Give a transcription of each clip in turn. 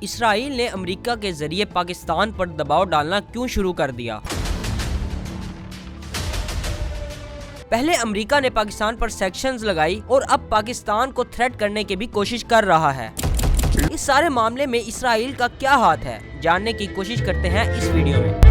اسرائیل نے امریکہ کے ذریعے پاکستان پر دباؤ ڈالنا کیوں شروع کر دیا؟ پہلے امریکہ نے پاکستان پر سینکشنز لگائی اور اب پاکستان کو تھریٹ کرنے کی بھی کوشش کر رہا ہے۔ اس سارے معاملے میں اسرائیل کا کیا ہاتھ ہے، جاننے کی کوشش کرتے ہیں اس ویڈیو میں۔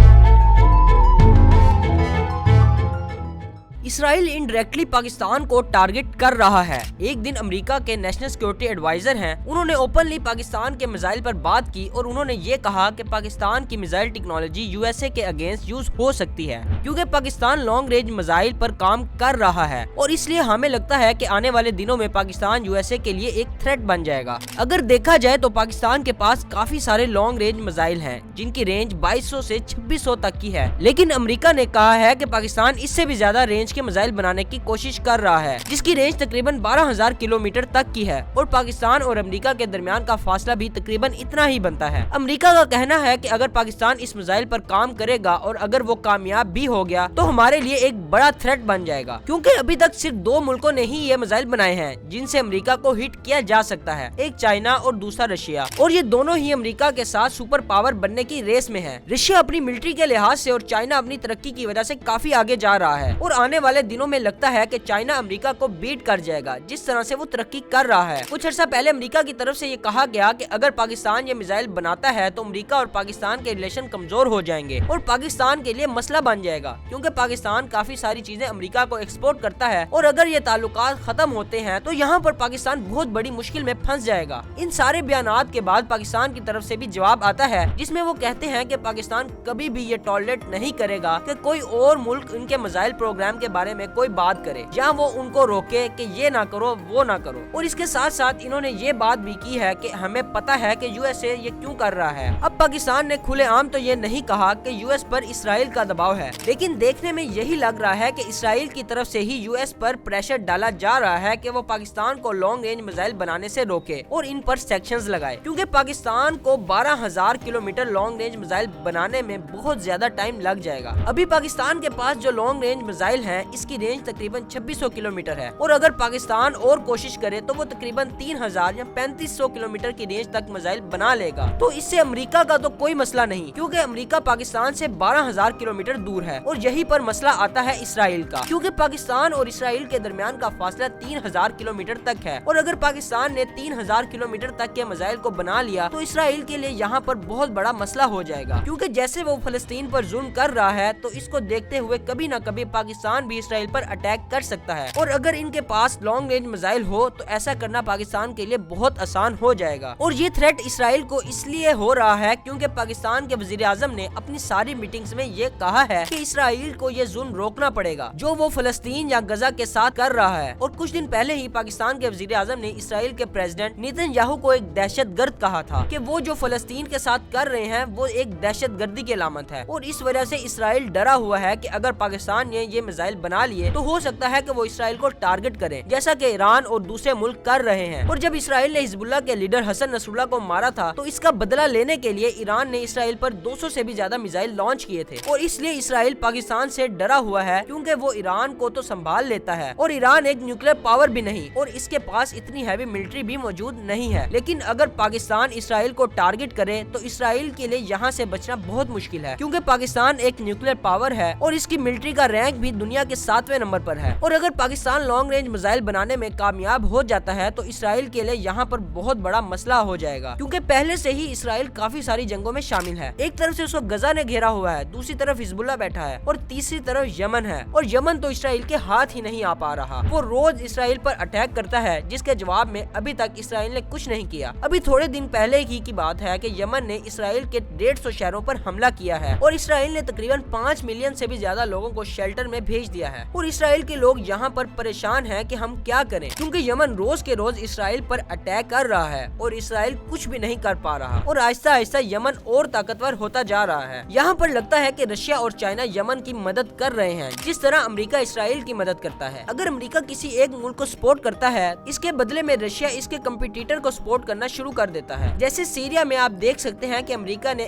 اسرائیل انڈائریکٹلی پاکستان کو ٹارگٹ کر رہا ہے۔ ایک دن امریکہ کے نیشنل سیکورٹی ایڈوائزر ہیں، انہوں نے اوپنلی پاکستان کے میزائل پر بات کی اور انہوں نے یہ کہا کہ پاکستان کی missile technology U S A کے اگینسٹ یوز ہو سکتی ہے، کیونکہ پاکستان لانگ رینج میزائل پر کام کر رہا ہے اور اس لیے ہمیں لگتا ہے کہ آنے والے دنوں میں پاکستان یو ایس اے کے لیے ایک تھریٹ بن جائے گا۔ اگر دیکھا جائے تو پاکستان کے پاس کافی سارے لانگ رینج میزائل ہیں جن کی رینج 2200 سے 2600 تک کی ہے، لیکن امریکہ نے کہا ہے کہ پاکستان اس سے بھی زیادہ رینج کے میزائل بنانے کی کوشش کر رہا ہے، جس کی رینج تقریباً 12000 کلومیٹر تک کی ہے اور پاکستان اور امریکہ کے درمیان کا فاصلہ بھی تقریباً اتنا ہی بنتا ہے۔ امریکہ کا کہنا ہے کہ اگر پاکستان اس میزائل پر کام کرے گا اور اگر وہ کامیاب بھی ہو گیا تو ہمارے لیے ایک بڑا تھریٹ بن جائے گا، کیونکہ ابھی تک صرف 2 ملکوں نے ہی یہ میزائل بنائے ہیں جن سے امریکہ کو ہٹ کیا جا سکتا ہے، ایک چائنا اور دوسرا رشیا، اور یہ دونوں ہی امریکہ کے ساتھ سپر پاور بننے کی ریس میں ہے۔ رشیا اپنی ملٹری کے لحاظ سے اور چائنا اپنی ترقی کی وجہ سے کافی آگے جا رہا ہے اور آنے والے دنوں میں لگتا ہے کہ چائنا امریکہ کو بیٹ کر جائے گا جس طرح سے وہ ترقی کر رہا ہے۔ کچھ عرصہ پہلے امریکہ کی طرف سے یہ کہا گیا کہ اگر پاکستان یہ میزائل بناتا ہے تو امریکہ اور پاکستان کے ریلیشن کمزور ہو جائیں گے اور پاکستان کے لیے مسئلہ بن جائے گا، کیونکہ پاکستان کافی ساری چیزیں امریکہ کو ایکسپورٹ کرتا ہے اور اگر یہ تعلقات ختم ہوتے ہیں تو یہاں پر پاکستان بہت بڑی مشکل میں پھنس جائے گا۔ ان سارے بیانات کے بعد پاکستان کی طرف سے بھی جواب آتا ہے جس میں وہ کہتے ہیں کہ پاکستان کبھی بھی یہ ٹالریٹ نہیں کرے گا کہ کوئی اور ملک ان کے میزائل پروگرام کے بارے میں کوئی بات کرے یا وہ ان کو روکے کہ یہ نہ کرو وہ نہ کرو، اور اس کے ساتھ ساتھ انہوں نے یہ بات بھی کی ہے کہ ہمیں پتا ہے کہ یو ایس اے یہ کیوں کر رہا ہے۔ اب پاکستان نے کھلے عام تو یہ نہیں کہا کہ یو ایس پر اسرائیل کا دباؤ ہے، لیکن دیکھنے میں یہی لگ رہا ہے کہ اسرائیل کی طرف سے ہی یو ایس پر پریشر ڈالا جا رہا ہے کہ وہ پاکستان کو لانگ رینج میزائل بنانے سے روکے اور ان پر سینکشنز لگائے، کیونکہ پاکستان کو 12000 کلومیٹر لانگ رینج میزائل بنانے میں بہت زیادہ ٹائم لگ جائے گا۔ ابھی پاکستان کے پاس جو لانگ رینج میزائل ہیں اس کی رینج تقریباً 2600 کلومیٹر ہے اور اگر پاکستان اور کوشش کرے تو وہ تقریباً 3000 یا 3500 کلومیٹر کی رینج تک میزائل بنا لے گا، تو اس سے امریکہ کا تو کوئی مسئلہ نہیں، کیونکہ امریکہ پاکستان سے 12000 کلومیٹر دور ہے، اور یہی پر مسئلہ آتا ہے اسرائیل کا، کیونکہ پاکستان اور اسرائیل کے درمیان کا فاصلہ 3000 کلومیٹر تک ہے، اور اگر پاکستان نے 3000 کلومیٹر تک کے میزائل کو بنا لیا تو اسرائیل کے لیے یہاں پر بہت بڑا مسئلہ ہو جائے گا، کیونکہ جیسے وہ فلسطین پر ظلم کر رہا ہے تو اس کو دیکھتے ہوئے کبھی نہ کبھی پاکستان بھی اسرائیل پر اٹیک کر سکتا ہے، اور اگر ان کے پاس لانگ رینج میزائل ہو تو ایسا کرنا پاکستان کے لیے بہت آسان ہو جائے گا۔ اور یہ تھریٹ اسرائیل کو اس لیے ہو رہا ہے کیونکہ پاکستان کے وزیر اعظم نے اپنی ساری میٹنگز میں یہ کہا ہے کہ اسرائیل کو یہ ظلم روکنا پڑے گا جو وہ فلسطین یا غزہ کے ساتھ کر رہا ہے، اور کچھ دن پہلے ہی پاکستان کے وزیر اعظم نے اسرائیل کے پریزیڈنٹ نیتن یاہو کو ایک دہشت گرد کہا تھا کہ وہ جو فلسطین کے ساتھ کر رہے ہیں وہ ایک دہشت گردی کی علامت ہے، اور اس وجہ سے اسرائیل ڈرا ہوا ہے کہ اگر پاکستان نے یہ میزائل بنا لیے تو ہو سکتا ہے کہ وہ اسرائیل کو ٹارگٹ کرے، جیسا کہ ایران اور دوسرے ملک کر رہے ہیں۔ اور جب اسرائیل نے حزب اللہ کے لیڈر حسن نصر اللہ کو مارا تھا تو اس کا بدلہ لینے کے لیے ایران نے اسرائیل پر 200 سے بھی زیادہ میزائل لانچ کیے تھے، اور اس لیے اسرائیل پاکستان سے ڈرا ہوا ہے کیونکہ وہ ایران کو تو سنبھال لیتا ہے اور ایران ایک نیوکلیر پاور بھی نہیں اور اس کے پاس اتنی ہیوی ملٹری بھی موجود نہیں ہے، لیکن اگر پاکستان اسرائیل کو ٹارگٹ کرے تو اسرائیل کے لیے یہاں سے بچنا بہت مشکل ہے، کیونکہ پاکستان ایک نیوکلیر پاور ہے اور اس کی ملٹری کا رینک بھی دنیا کے 7ویں نمبر پر ہے، اور اگر پاکستان لانگ رینج میزائل بنانے میں کامیاب ہو جاتا ہے تو اسرائیل کے لیے یہاں پر بہت بڑا مسئلہ ہو جائے گا، کیونکہ پہلے سے ہی اسرائیل کافی ساری جنگوں میں شامل ہے۔ ایک طرف سے اس کو غزہ نے گھیرا ہوا ہے، دوسری طرف حزب اللہ بیٹھا ہے اور تیسری طرف یمن ہے، اور یمن تو اسرائیل کے ہاتھ ہی نہیں آ پا رہا، وہ روز اسرائیل پر اٹیک کرتا ہے جس کے جواب میں ابھی تک اسرائیل نے کچھ نہیں کیا۔ ابھی تھوڑے دن پہلے ہی کی بات ہے کہ یمن نے اسرائیل کے 150 شہروں پر حملہ کیا ہے اور اسرائیل نے تقریباً 5 ملین سے بھی زیادہ لوگوں کو شیلٹر میں بھیج دیا ہے، اور اسرائیل کے لوگ یہاں پر پریشان ہیں کہ ہم کیا کریں، کیونکہ یمن روز کے روز اسرائیل پر اٹیک کر رہا ہے اور اسرائیل کچھ بھی نہیں کر پا رہا، اور آہستہ آہستہ یمن اور طاقتور ہوتا جا رہا ہے۔ یہاں پر لگتا ہے کہ رشیا اور چائنا یمن کی مدد کر رہے ہیں جس طرح امریکہ اسرائیل کی مدد کرتا ہے۔ اگر امریکہ کسی ایک ملک کو سپورٹ کرتا ہے اس کے بدلے میں رشیا اس کے کمپیٹیٹر کو سپورٹ کرنا شروع کر دیتا ہے، جیسے سیریا میں آپ دیکھ سکتے ہیں کہ امریکہ نے